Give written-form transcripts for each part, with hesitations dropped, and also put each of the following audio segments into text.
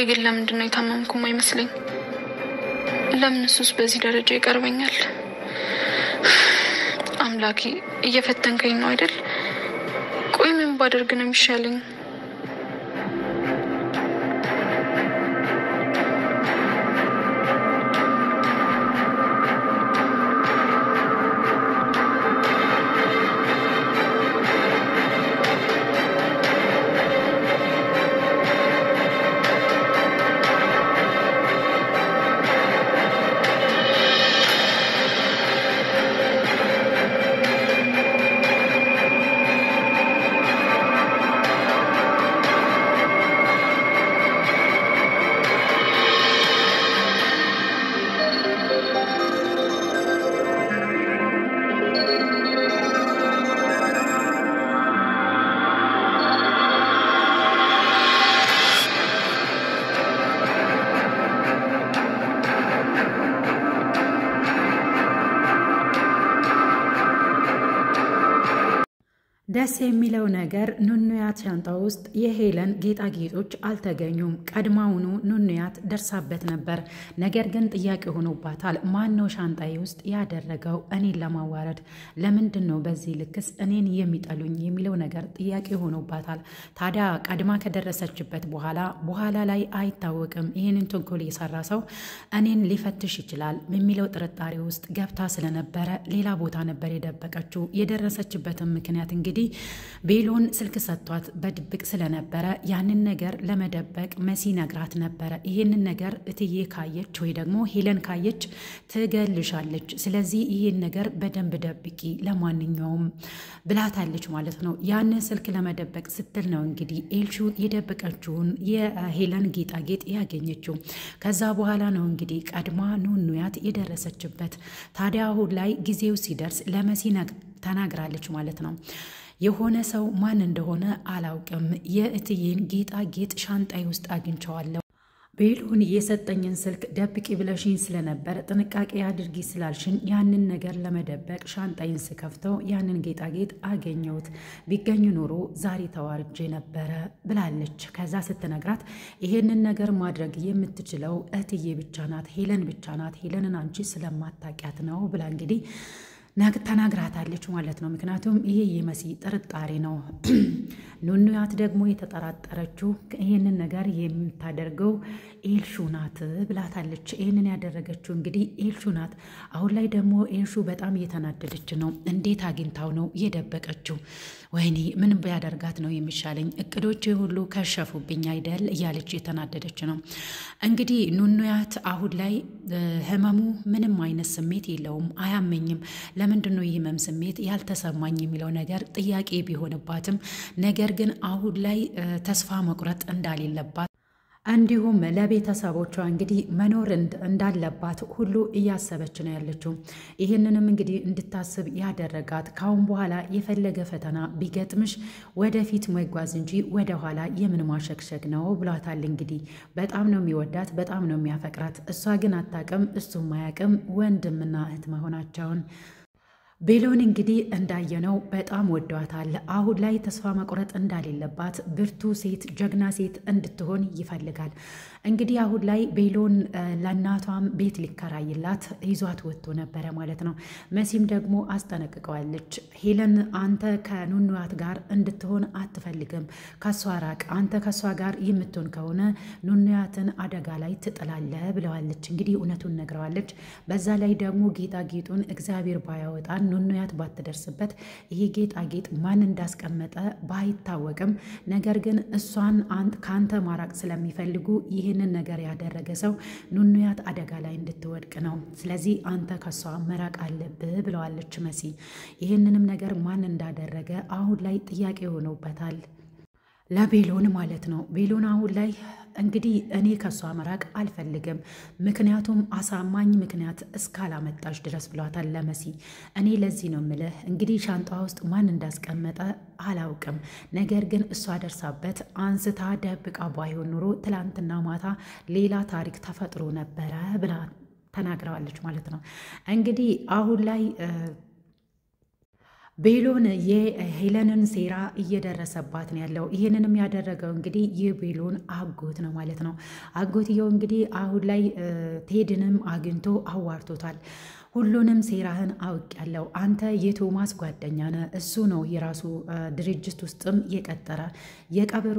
ቆይ ግን ለምንድነው የታመምኩም አይመስለኝ? ለምን እሱስ በዚህ ደረጃ ይቀርበኛል? አምላኬ እየፈተንከኝ ነው አይደል? ቆይ ምን ባደርግ ነው የሚሻለኝ? ደስ የሚለው ነገር ኑኑያት ሻንጣ ውስጥ የሄለን ጌጣጌጦች አልተገኙም። ቀድማውኑ ኑኑያት ደርሳበት ነበር። ነገር ግን ጥያቄ ሆኖባታል። ማን ነው ሻንጣዬ ውስጥ ያደረገው? እኔን ለማዋረድ ለምንድነው በዚህ ልክስ እኔን የሚጠሉኝ የሚለው ነገር ጥያቄ ሆኖባታል። ታዲያ ቀድማ ከደረሰችበት በኋላ ላይ አይታወቅም ይሄንን ተንኮል የሰራ ሰው እኔን ሊፈትሽ ይችላል የሚለው ጥርጣሬ ውስጥ ገብታ ስለነበረ ሌላ ቦታ ነበር የደበቀችው። የደረሰችበትም ምክንያት እንግዲህ ቤሎን ስልክ ሰጥቷት በድብቅ ስለነበረ ያንን ነገር ለመደበቅ መሲ ነግራት ነበረ። ይሄንን ነገር እትዬ ካየች ወይ ደግሞ ሄለን ካየች ትገልሻለች፣ ስለዚህ ይሄን ነገር በደንብ ደብቂ ለማንኛውም ብላታለች ማለት ነው። ያንን ስልክ ለመደበቅ ስትል ነው እንግዲህ ኤልሹ የደበቀችውን የሄለን ጌጣጌጥ ያገኘችው። ከዛ በኋላ ነው እንግዲህ ቀድማ ኑኑያት የደረሰችበት። ታዲያ አሁን ላይ ጊዜው ሲደርስ ለመሲ ተናግራለች ማለት ነው። የሆነ ሰው ማን እንደሆነ አላውቅም፣ የእትዬን ጌጣጌጥ ሻንጣይ ውስጥ አግኝቼዋለሁ። ቤሎን የሰጠኝን ስልክ ደብቂ ብለሽኝ ስለነበር ጥንቃቄ አድርጊ ስላልሽኝ ያንን ነገር ለመደበቅ ሻንጣይን ስከፍተው ያንን ጌጣጌጥ አገኘሁት። ቢገኝ ኖሮ ዛሬ ተዋርጄ ነበረ ብላለች። ከዛ ስትነግራት ይሄንን ነገር ማድረግ የምትችለው እትዬ ብቻ ናት፣ ሄለን ብቻ ናት፣ ሄለንን አንቺ ስለማታውቂያት ነው ብላ እንግዲህ ተናግራታለች ማለት ነው። ምክንያቱም ይሄ የመሲ ጥርጣሬ ነው። ኑኑያት ደግሞ የተጠራጠረችው ይሄንን ነገር የምታደርገው ኤልሹ ናት ብላታለች። ይሄንን ያደረገችው እንግዲህ ኤልሹ ናት። አሁን ላይ ደግሞ ኤልሹ በጣም እየተናደደች ነው። እንዴት አግኝታው ነው የደበቀችው? ወይኔ ምን ቢያደርጋት ነው የሚሻለኝ? እቅዶቼ ሁሉ ከሸፉብኝ አይደል እያለች የተናደደች ነው። እንግዲህ ኑኑያት አሁን ላይ ህመሙ ምንም አይነት ስሜት የለውም፣ አያመኝም። ለምንድነው የህመም ስሜት ያልተሰማኝ የሚለው ነገር ጥያቄ ቢሆንባትም ነገር ግን አሁን ላይ ተስፋ መቁረጥ እንዳሌለባት እንዲሁም ለቤተሰቦቿ እንግዲህ መኖር እንዳለባት ሁሉ እያሰበች ነው ያለችው። ይህንንም እንግዲህ እንድታስብ ያደረጋት ካሁን በኋላ የፈለገ ፈተና ቢገጥምሽ ወደፊት መጓዝ እንጂ ወደ ኋላ የምን ማሸክሸክ ነው ብሏታል። እንግዲህ በጣም ነው የሚወዳት፣ በጣም ነው የሚያፈቅራት። እሷ ግን አታውቅም፣ እሱም አያውቅም ወንድምና እህት መሆናቸውን። ቤሎን እንግዲህ እንዳየነው በጣም ወዷታል። አሁን ላይ ተስፋ መቁረጥ እንዳሌለባት ብርቱ ሴት፣ ጀግና ሴት እንድትሆን ይፈልጋል። እንግዲህ አሁን ላይ ቤሎን ለእናቷም ቤት ሊከራይላት ይዟት ወጥቶ ነበረ ማለት ነው። መሲም ደግሞ አስጠነቅቀዋለች። ሄለን አንተ ከኑኑያት ጋር እንድትሆን አትፈልግም፣ ከሷ ራቅ። አንተ ከሷ ጋር የምትሆን ከሆነ ኑኑያትን አደጋ ላይ ትጥላለህ ብለዋለች። እንግዲህ እውነቱን ነግረዋለች። በዛ ላይ ደግሞ ጌጣጌጡን እግዚአብሔር ባያወጣን ኑኑያት ባትደርስበት ይሄ ጌጣጌጥ ማን እንዳስቀመጠ ባይታወቅም ነገር ግን እሷን ካንተ ማራቅ ስለሚፈልጉ ይህንን ነገር ያደረገ ሰው ኑኑያት አደጋ ላይ እንድትወድቅ ነው። ስለዚህ አንተ ከሷ መራቅ አለብህ ብለዋለች መሲ። ይህንንም ነገር ማን እንዳደረገ አሁን ላይ ጥያቄ ሆኖበታል ለቤሎን ማለት ነው። ቤሎን አሁን ላይ እንግዲህ እኔ ከሷ መራቅ አልፈልግም፣ ምክንያቱም አሳማኝ ምክንያት እስካላመጣሽ ድረስ ብሏታል ለመሲ። እኔ ለዚህ ነው ምልህ እንግዲህ ሻንጣ ውስጥ ማን እንዳስቀመጠ አላውቅም፣ ነገር ግን እሷ ደርሳበት አንስታ ደብቃ ባይሆን ኑሮ ትላንትና ማታ ሌላ ታሪክ ተፈጥሮ ነበረ ብላ ተናግረዋለች ማለት ነው። እንግዲህ አሁን ላይ ቤሎን የሄለንን ሴራ እየደረሰባት ነው ያለው። ይህንንም ያደረገው እንግዲህ የቤሎን አጎት ነው ማለት ነው። አጎትየው እንግዲህ አሁን ላይ ቴድንም አግኝቶ አዋርቶታል። ሁሉንም ሴራህን አውቄያለሁ። አንተ የቶማስ ጓደኛ ነህ። እሱ ነው የራሱ ድርጅት ውስጥም የቀጠረ። የቀብሩ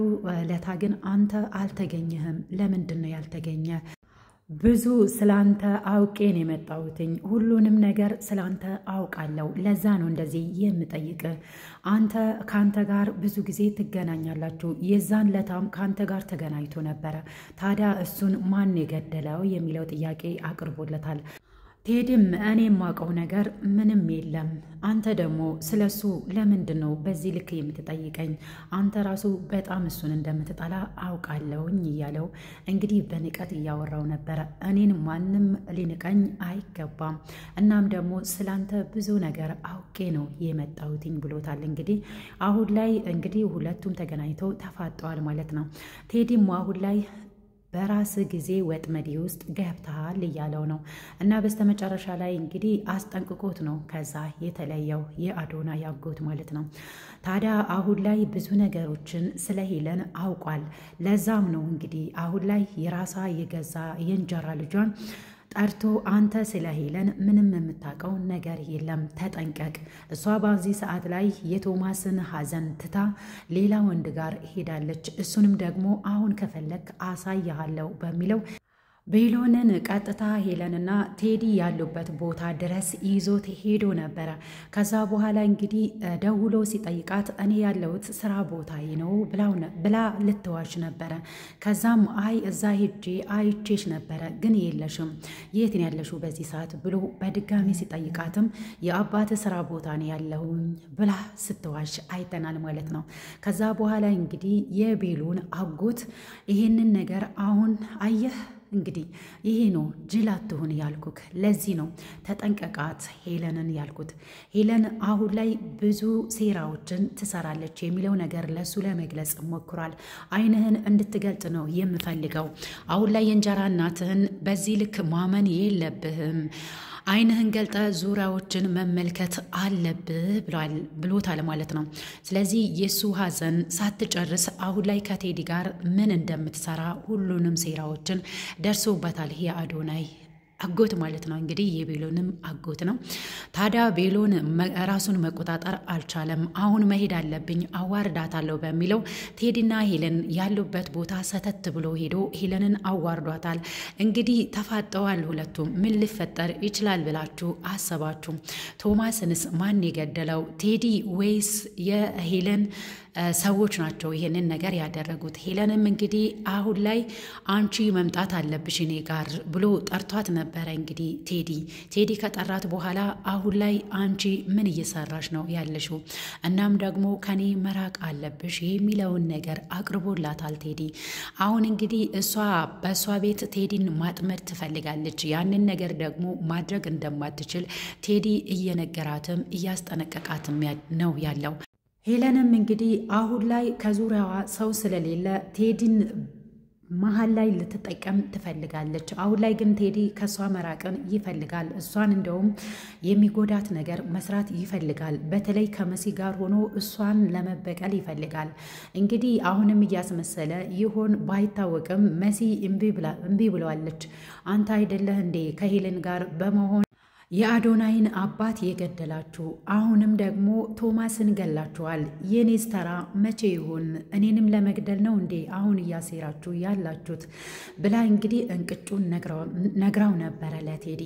ለታ ግን አንተ አልተገኘህም። ለምንድን ነው ያልተገኘ? ብዙ ስላንተ አውቄን የመጣሁትኝ ሁሉንም ነገር ስላንተ አውቃለሁ። ለዛ ነው እንደዚህ የምጠይቅ። አንተ ካንተ ጋር ብዙ ጊዜ ትገናኛላችሁ። የዛን ለታም ካንተ ጋር ተገናኝቶ ነበረ። ታዲያ እሱን ማን የገደለው የሚለው ጥያቄ አቅርቦለታል። ቴድም እኔ የማውቀው ነገር ምንም የለም። አንተ ደግሞ ስለሱ ለምንድን ነው በዚህ ልክ የምትጠይቀኝ? አንተ ራሱ በጣም እሱን እንደምትጠላ አውቃለሁኝ እያለው እንግዲህ በንቀት እያወራው ነበረ። እኔን ማንም ሊንቀኝ አይገባም። እናም ደግሞ ስላንተ ብዙ ነገር አውቄ ነው የመጣሁትኝ ብሎታል። እንግዲህ አሁን ላይ እንግዲህ ሁለቱም ተገናኝተው ተፋጠዋል ማለት ነው። ቴዲም አሁን ላይ በራስ ጊዜ ወጥመድ ውስጥ ገብተሃል እያለው ነው። እና በስተመጨረሻ ላይ እንግዲህ አስጠንቅቆት ነው ከዛ የተለየው የአዶናይ አጎት ማለት ነው። ታዲያ አሁን ላይ ብዙ ነገሮችን ስለ ሄለን አውቋል። ለዛም ነው እንግዲህ አሁን ላይ የራሳ የገዛ የእንጀራ ልጇን ጠርቶ አንተ ስለ ሄለን ምንም የምታውቀው ነገር የለም፣ ተጠንቀቅ። እሷ በዚህ ሰዓት ላይ የቶማስን ሐዘን ትታ ሌላ ወንድ ጋር ሄዳለች። እሱንም ደግሞ አሁን ከፈለክ አሳያለሁ በሚለው ቤሎንን ቀጥታ ሄለንና ቴዲ ያሉበት ቦታ ድረስ ይዞት ሄዶ ነበረ። ከዛ በኋላ እንግዲህ ደውሎ ሲጠይቃት እኔ ያለሁት ስራ ቦታዬ ነው ብላ ልትዋሽ ነበረ። ከዛም አይ እዛ ሄጄ አይቼሽ ነበረ ግን የለሽም፣ የት ነው ያለሽው በዚህ ሰዓት ብሎ በድጋሚ ሲጠይቃትም የአባት ስራ ቦታ ነው ያለሁኝ ብላ ስትዋሽ አይተናል ማለት ነው። ከዛ በኋላ እንግዲህ የቤሎን አጎት ይህንን ነገር አሁን አየህ እንግዲህ ይሄ ነው ጅል አትሁን ያልኩክ። ለዚህ ነው ተጠንቀቃት ሄለንን ያልኩት። ሄለን አሁን ላይ ብዙ ሴራዎችን ትሰራለች የሚለው ነገር ለሱ ለመግለጽ ሞክሯል። አይንህን እንድትገልጥ ነው የምፈልገው። አሁን ላይ የእንጀራ እናትህን በዚህ ልክ ማመን የለብህም። አይንህን ገልጠ ዙሪያዎችን መመልከት አለብህ ብሎታል ማለት ነው። ስለዚህ የሱ ሐዘን ሳትጨርስ አሁን ላይ ከቴዲ ጋር ምን እንደምትሰራ ሁሉንም ሴራዎችን ደርሶበታል ይሄ አዶናይ አጎት ማለት ነው። እንግዲህ የቤሎንም አጎት ነው። ታዲያ ቤሎን ራሱን መቆጣጠር አልቻለም። አሁን መሄድ አለብኝ አዋርዳታለሁ በሚለው ቴዲና ሄለን ያሉበት ቦታ ሰተት ብሎ ሄዶ ሄለንን አዋርዷታል። እንግዲህ ተፋጠዋል ሁለቱም። ምን ሊፈጠር ይችላል ብላችሁ አሰባችሁ? ቶማስንስ ማን የገደለው? ቴዲ ወይስ የሄለን ሰዎች ናቸው ይሄንን ነገር ያደረጉት? ሄለንም እንግዲህ አሁን ላይ አንቺ መምጣት አለብሽ እኔ ጋር ብሎ ጠርቷት ነበረ። እንግዲህ ቴዲ ከጠራት በኋላ አሁን ላይ አንቺ ምን እየሰራሽ ነው ያለሽው? እናም ደግሞ ከኔ መራቅ አለብሽ የሚለውን ነገር አቅርቦላታል ቴዲ። አሁን እንግዲህ እሷ በእሷ ቤት ቴዲን ማጥመድ ትፈልጋለች። ያንን ነገር ደግሞ ማድረግ እንደማትችል ቴዲ እየነገራትም እያስጠነቀቃትም ነው ያለው። ሄለንም እንግዲህ አሁን ላይ ከዙሪያዋ ሰው ስለሌለ ቴዲን መሀል ላይ ልትጠቀም ትፈልጋለች። አሁን ላይ ግን ቴዲ ከሷ መራቅን ይፈልጋል። እሷን እንደውም የሚጎዳት ነገር መስራት ይፈልጋል። በተለይ ከመሲ ጋር ሆኖ እሷን ለመበቀል ይፈልጋል። እንግዲህ አሁንም እያስመሰለ ይሆን ባይታወቅም መሲ እምቢ ብለዋለች። አንተ አይደለህ እንዴ ከሄለን ጋር በመሆን የአዶናይን አባት የገደላችሁ? አሁንም ደግሞ ቶማስን ገላችኋል። የኔስ ተራ መቼ ይሁን? እኔንም ለመግደል ነው እንዴ አሁን እያሴራችሁ ያላችሁት? ብላ እንግዲህ እንቅጩን ነግራው ነበረ ለቴዲ።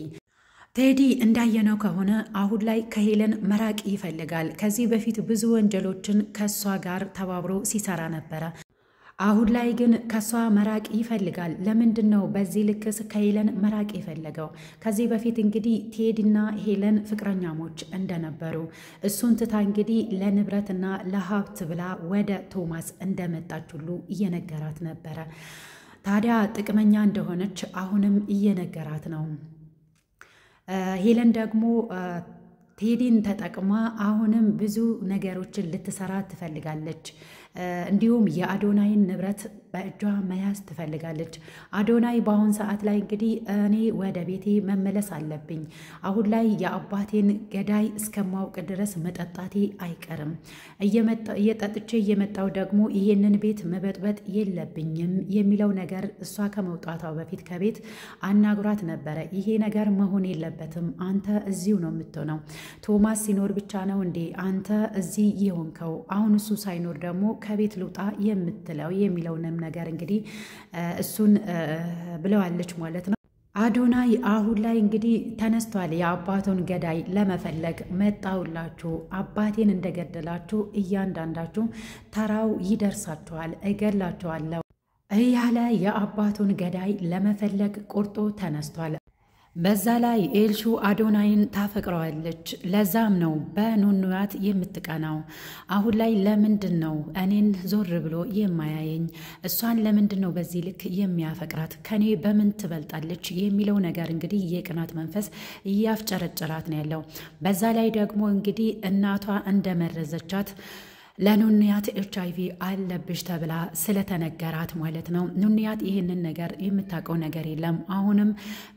ቴዲ እንዳየነው ከሆነ አሁን ላይ ከሄለን መራቅ ይፈልጋል። ከዚህ በፊት ብዙ ወንጀሎችን ከሷ ጋር ተባብሮ ሲሰራ ነበረ። አሁን ላይ ግን ከሷ መራቅ ይፈልጋል። ለምንድን ነው በዚህ ልክስ ከሄለን መራቅ የፈለገው? ከዚህ በፊት እንግዲህ ቴዲና ሄለን ፍቅረኛሞች እንደነበሩ እሱን ትታ እንግዲህ ለንብረትና ለሀብት ብላ ወደ ቶማስ እንደመጣች ሁሉ እየነገራት ነበረ። ታዲያ ጥቅመኛ እንደሆነች አሁንም እየነገራት ነው። ሄለን ደግሞ ቴዲን ተጠቅማ አሁንም ብዙ ነገሮችን ልትሰራ ትፈልጋለች። እንዲሁም የአዶናይን ንብረት በእጇ መያዝ ትፈልጋለች። አዶናይ በአሁን ሰዓት ላይ እንግዲህ እኔ ወደ ቤቴ መመለስ አለብኝ፣ አሁን ላይ የአባቴን ገዳይ እስከማውቅ ድረስ መጠጣቴ አይቀርም፣ እየጠጥቼ እየመጣው ደግሞ ይሄንን ቤት መበጥበጥ የለብኝም የሚለው ነገር እሷ ከመውጣቷ በፊት ከቤት አናግሯት ነበረ። ይሄ ነገር መሆን የለበትም፣ አንተ እዚሁ ነው የምትሆነው፣ ቶማስ ሲኖር ብቻ ነው እንዴ አንተ እዚህ የሆንከው? አሁን እሱ ሳይኖር ደግሞ ከቤት ልውጣ የምትለው የሚለውንም ነገር እንግዲህ እሱን ብለዋለች ማለት ነው። አዶናይ አሁን ላይ እንግዲህ ተነስቷል። የአባቱን ገዳይ ለመፈለግ መጣውላችሁ፣ አባቴን እንደገደላችሁ እያንዳንዳችሁ ተራው ይደርሳችኋል፣ እገላችኋለሁ እያለ የአባቱን ገዳይ ለመፈለግ ቆርጦ ተነስቷል። በዛ ላይ ኤልሹ አዶናይን ታፈቅረዋለች። ለዛም ነው በኑኑያት የምትቀናው። አሁን ላይ ለምንድን ነው እኔን ዞር ብሎ የማያየኝ? እሷን ለምንድን ነው በዚህ ልክ የሚያፈቅራት? ከኔ በምን ትበልጣለች የሚለው ነገር እንግዲህ የቅናት መንፈስ እያፍጨረጨራት ነው ያለው። በዛ ላይ ደግሞ እንግዲህ እናቷ እንደመረዘቻት ለኑንያት HIV አለብሽ ተብላ ስለተነገራት ማለት ነው። ኑንያት ይህንን ነገር የምታውቀው ነገር የለም። አሁንም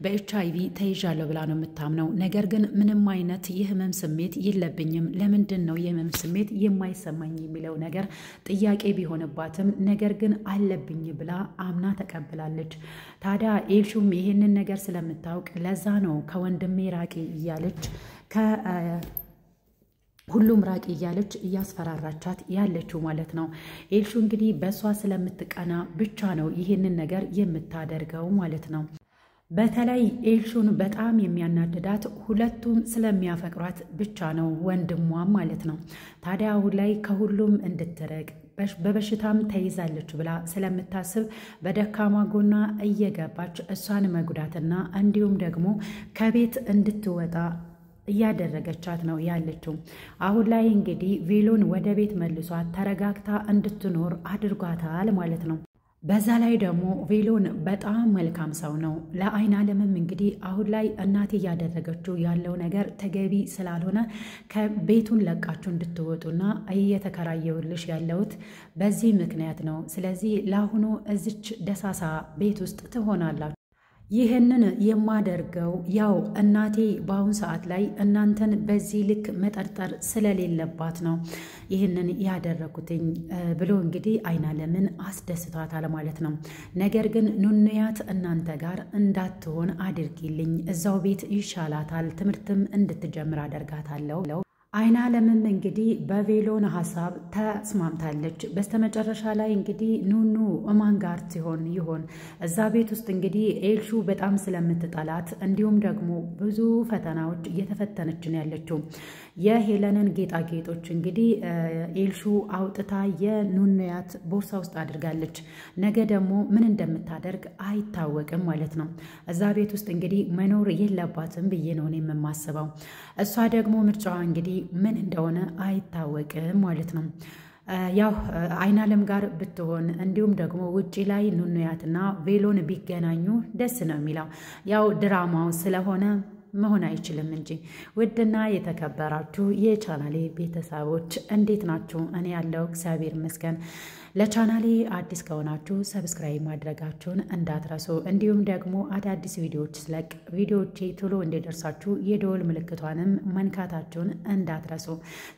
በHIV ተይዣለሁ ብላ ነው የምታምነው። ነገር ግን ምንም አይነት የህመም ስሜት የለብኝም፣ ለምንድን ነው የህመም ስሜት የማይሰማኝ የሚለው ነገር ጥያቄ ቢሆንባትም ነገር ግን አለብኝ ብላ አምና ተቀብላለች። ታዲያ ኤልሹም ይህንን ነገር ስለምታውቅ ለዛ ነው ከወንድሜ ራቂ እያለች ሁሉም ራቂ እያለች እያስፈራራቻት ያለችው ማለት ነው። ኤልሹ እንግዲህ በሷ ስለምትቀና ብቻ ነው ይህንን ነገር የምታደርገው ማለት ነው። በተለይ ኤልሹን በጣም የሚያናድዳት ሁለቱም ስለሚያፈቅሯት ብቻ ነው፣ ወንድሟም ማለት ነው። ታዲያ አሁን ላይ ከሁሉም እንድትርቅ በበሽታም ተይዛለች ብላ ስለምታስብ በደካማ ጎና እየገባች እሷን መጉዳትና እንዲሁም ደግሞ ከቤት እንድትወጣ እያደረገቻት ነው ያለችው። አሁን ላይ እንግዲህ ቬሎን ወደ ቤት መልሷት ተረጋግታ እንድትኖር አድርጓታል ማለት ነው። በዛ ላይ ደግሞ ቬሎን በጣም መልካም ሰው ነው። ለአይን አለምም እንግዲህ አሁን ላይ እናቴ እያደረገችው ያለው ነገር ተገቢ ስላልሆነ ከቤቱን ለቃችሁ እንድትወጡና እየተከራየውልሽ ያለውት በዚህ ምክንያት ነው። ስለዚህ ለአሁኑ እዚች ደሳሳ ቤት ውስጥ ትሆናላችሁ። ይህንን የማደርገው ያው እናቴ በአሁን ሰዓት ላይ እናንተን በዚህ ልክ መጠርጠር ስለሌለባት ነው ይህንን ያደረኩትኝ ብሎ እንግዲህ አይናለምን አስደስቷታል ማለት ነው። ነገር ግን ኑንያት እናንተ ጋር እንዳትሆን አድርጊልኝ፣ እዛው ቤት ይሻላታል፣ ትምህርትም እንድትጀምር አደርጋታለሁ። አይናለምም እንግዲህ በቬሎን ሀሳብ ተስማምታለች። በስተመጨረሻ ላይ እንግዲህ ኑኑ እማን ጋር ይሆን እዛ ቤት ውስጥ እንግዲህ ኤልሹ በጣም ስለምትጠላት እንዲሁም ደግሞ ብዙ ፈተናዎች እየተፈተነች ነው ያለችው። የሄለንን ጌጣጌጦች እንግዲህ ኤልሹ አውጥታ የኑንያት ቦርሳ ውስጥ አድርጋለች። ነገ ደግሞ ምን እንደምታደርግ አይታወቅም ማለት ነው። እዛ ቤት ውስጥ እንግዲህ መኖር የለባትም ብዬ ነው የማስበው። እሷ ደግሞ ምርጫዋ እንግዲህ ምን እንደሆነ አይታወቅም ማለት ነው። ያው አይናለም ጋር ብትሆን እንዲሁም ደግሞ ውጪ ላይ ኑንያትና ቬሎን ቢገናኙ ደስ ነው የሚለው። ያው ድራማው ስለሆነ መሆን አይችልም እንጂ። ውድና የተከበራችሁ የቻናሌ ቤተሰቦች እንዴት ናችሁ? እኔ ያለው እግዚአብሔር ይመስገን። ለቻናሌ አዲስ ከሆናችሁ ሰብስክራይብ ማድረጋችሁን እንዳትረሱ፣ እንዲሁም ደግሞ አዳዲስ ቪዲዮዎች ስለቅ ቪዲዮዎቼ ቶሎ እንዲደርሳችሁ የደወል ምልክቷንም መንካታችሁን እንዳትረሱ።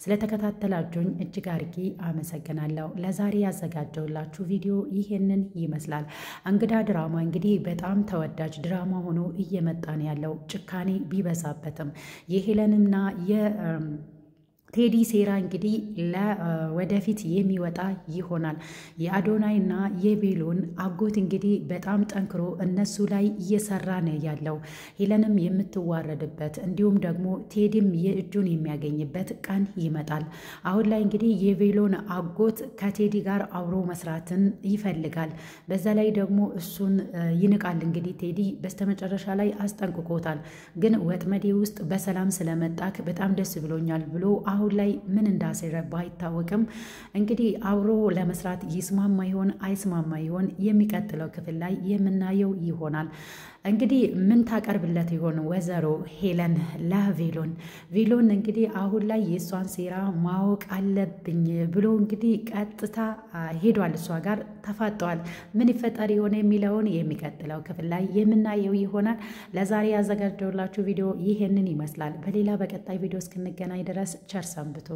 ስለተከታተላችሁኝ እጅግ አድርጌ አመሰግናለሁ። ለዛሬ ያዘጋጀውላችሁ ቪዲዮ ይሄንን ይመስላል። እንግዳ ድራማ እንግዲህ በጣም ተወዳጅ ድራማ ሆኖ እየመጣ ነው ያለው። ጭካኔ ቢበዛበትም የሄለንና ቴዲ ሴራ እንግዲህ ለወደፊት የሚወጣ ይሆናል። የአዶናይና የቬሎን አጎት እንግዲህ በጣም ጠንክሮ እነሱ ላይ እየሰራ ነው ያለው። ሄለንም የምትዋረድበት እንዲሁም ደግሞ ቴዲም የእጁን የሚያገኝበት ቀን ይመጣል። አሁን ላይ እንግዲህ የቬሎን አጎት ከቴዲ ጋር አብሮ መስራትን ይፈልጋል። በዛ ላይ ደግሞ እሱን ይንቃል። እንግዲህ ቴዲ በስተመጨረሻ ላይ አስጠንቅቆታል። ግን ወጥመዴ ውስጥ በሰላም ስለመጣክ በጣም ደስ ብሎኛል ብሎ አሁን ላይ ምን እንዳሰረባ አይታወቅም። እንግዲህ አብሮ ለመስራት ይስማማ ይሆን አይስማማ ይሆን የሚቀጥለው ክፍል ላይ የምናየው ይሆናል። እንግዲህ ምን ታቀርብለት ይሆን ወይዘሮ ሄለን ለቬሎን? ቬሎን እንግዲህ አሁን ላይ የእሷን ሴራ ማወቅ አለብኝ ብሎ እንግዲህ ቀጥታ ሄዷል። እሷ ጋር ተፋጠዋል። ምን ይፈጠር ይሆን የሚለውን የሚቀጥለው ክፍል ላይ የምናየው ይሆናል። ለዛሬ ያዘጋጀሁላችሁ ቪዲዮ ይሄንን ይመስላል። በሌላ በቀጣይ ቪዲዮ እስክንገናኝ ድረስ ቸር ሰንብቱ።